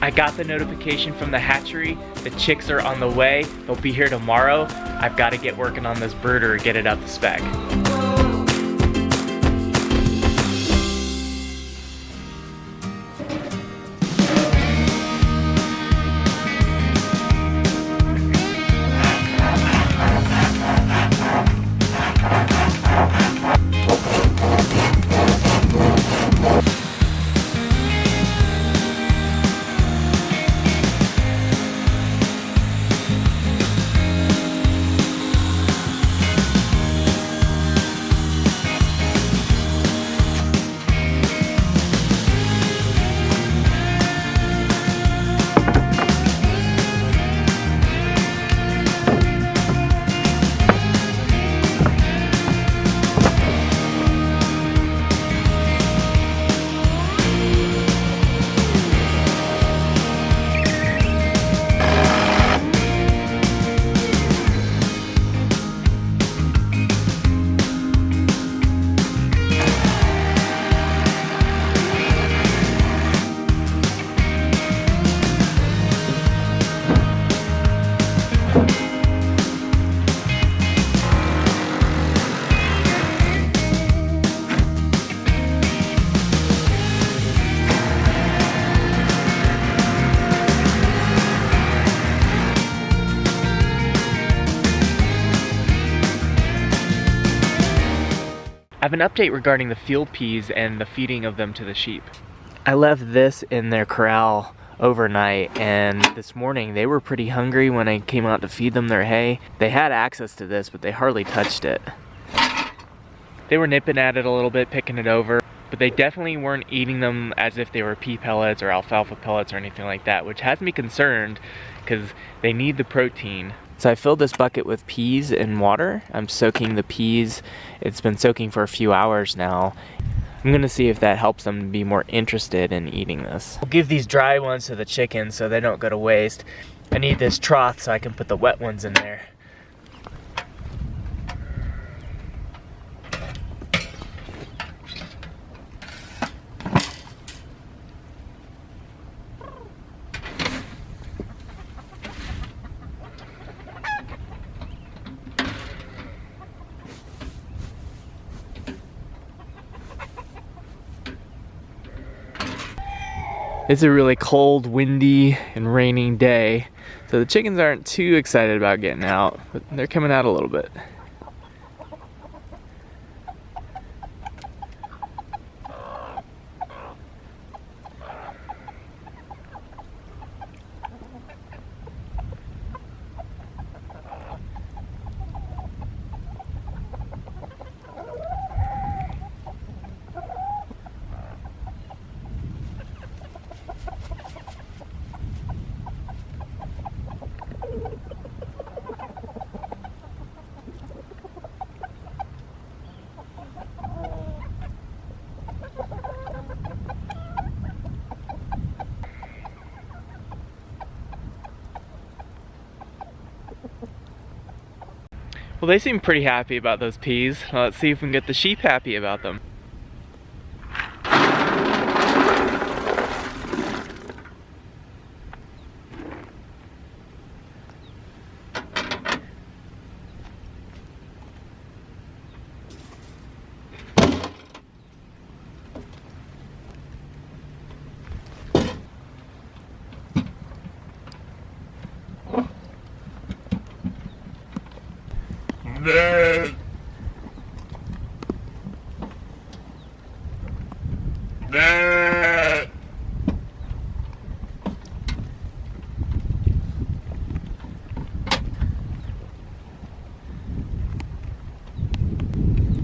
I got the notification from the hatchery. The chicks are on the way. They'll be here tomorrow. I've got to get working on this brooder and get it up to spec. I have an update regarding the field peas and the feeding of them to the sheep. I left this in their corral overnight, and this morning they were pretty hungry when I came out to feed them their hay. They had access to this, but they hardly touched it. They were nipping at it a little bit, picking it over, but they definitely weren't eating them as if they were pea pellets or alfalfa pellets or anything like that, which has me concerned because they need the protein. So I filled this bucket with peas and water. I'm soaking the peas. It's been soaking for a few hours now. I'm gonna see if that helps them be more interested in eating this. I'll give these dry ones to the chickens so they don't go to waste. I need this trough so I can put the wet ones in there. It's a really cold, windy, and raining day, so the chickens aren't too excited about getting out, but they're coming out a little bit. Well, they seem pretty happy about those peas. Let's see if we can get the sheep happy about them.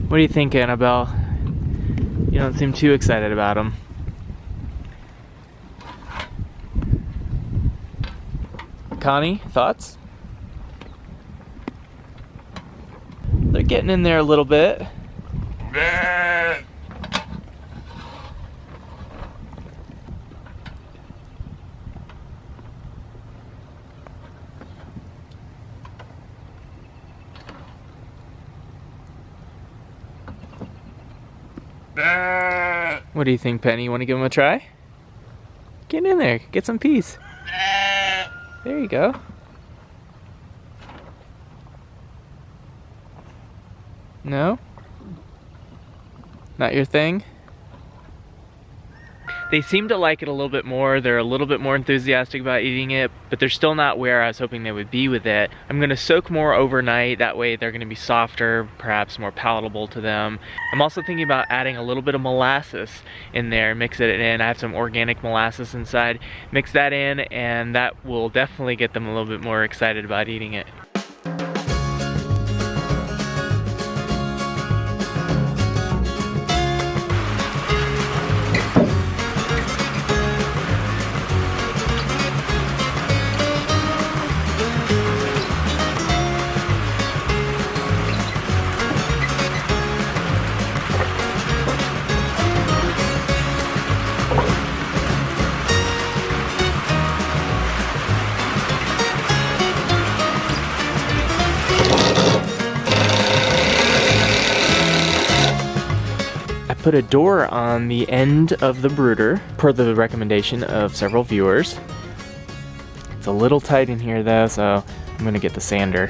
What do you think, Annabelle? You don't seem too excited about them. Connie, thoughts? They're getting in there a little bit. What do you think, Penny? You want to give them a try? Get in there, get some peas. There you go. No? Not your thing? They seem to like it a little bit more. They're a little bit more enthusiastic about eating it, but they're still not where I was hoping they would be with it. I'm gonna soak more overnight. That way they're gonna be softer, perhaps more palatable to them. I'm also thinking about adding a little bit of molasses in there, mix it in. I have some organic molasses inside. Mix that in, and that will definitely get them a little bit more excited about eating it. Put a door on the end of the brooder per the recommendation of several viewers. It's a little tight in here though, so I'm gonna get the sander.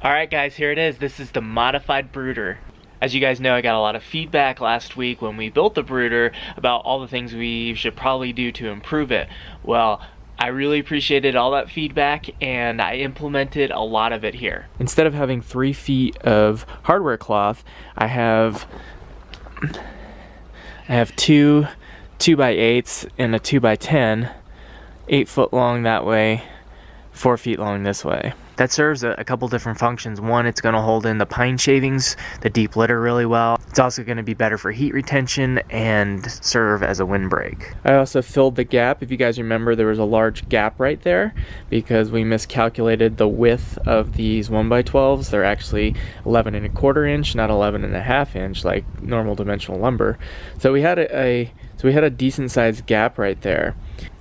Alright guys, here it is. This is the modified brooder. As you guys know, I got a lot of feedback last week when we built the brooder about all the things we should probably do to improve it. Well, I really appreciated all that feedback and I implemented a lot of it here. Instead of having 3 feet of hardware cloth, I have 2 2x8s and a 2x10, 8 foot long that way, 4 feet long this way. That serves a couple different functions. One, it's going to hold in the pine shavings, the deep litter really well. It's also going to be better for heat retention and serve as a windbreak. I also filled the gap. If you guys remember, there was a large gap right there because we miscalculated the width of these 1x12s. They're actually 11¼ inch, not 11½ inch like normal dimensional lumber. So we had a decent sized gap right there.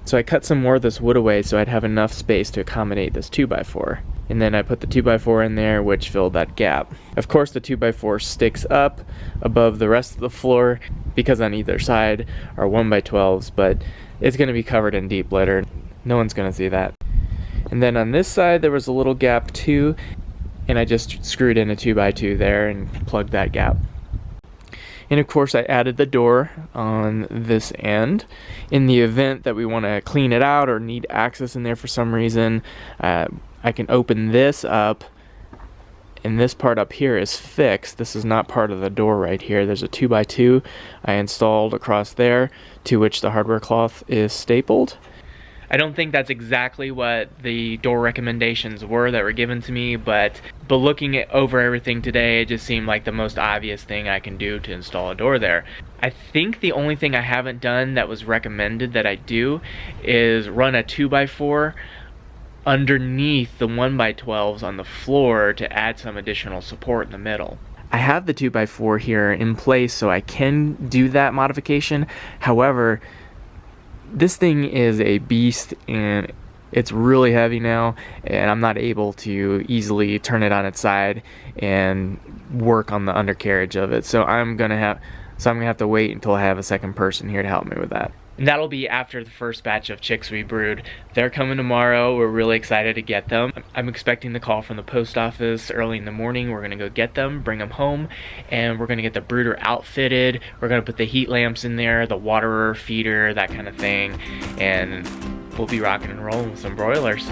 So I cut some more of this wood away so I'd have enough space to accommodate this 2x4. And then I put the 2x4 in there, which filled that gap. Of course, the 2x4 sticks up above the rest of the floor because on either side are 1x12s, but it's going to be covered in deep litter. No one's going to see that. And then on this side, there was a little gap too, and I just screwed in a 2x2 there and plugged that gap. And of course, I added the door on this end. In the event that we want to clean it out or need access in there for some reason, I can open this up, and this part up here is fixed. This is not part of the door right here. There's a 2x2 I installed across there to which the hardware cloth is stapled. I don't think that's exactly what the door recommendations were that were given to me, but looking over everything today, it just seemed like the most obvious thing I can do to install a door there. I think the only thing I haven't done that was recommended that I do is run a 2x4 underneath the 1x12s on the floor to add some additional support in the middle. I have the 2x4 here in place so I can do that modification. However, this thing is a beast and it's really heavy now, and I'm not able to easily turn it on its side and work on the undercarriage of it. So I'm gonna have to wait until I have a second person here to help me with that. And that'll be after the first batch of chicks we brood. They're coming tomorrow. We're really excited to get them. I'm expecting the call from the post office early in the morning. We're gonna go get them, bring them home, and we're gonna get the brooder outfitted. We're gonna put the heat lamps in there, the waterer, feeder, that kind of thing, and we'll be rocking and rolling with some broilers.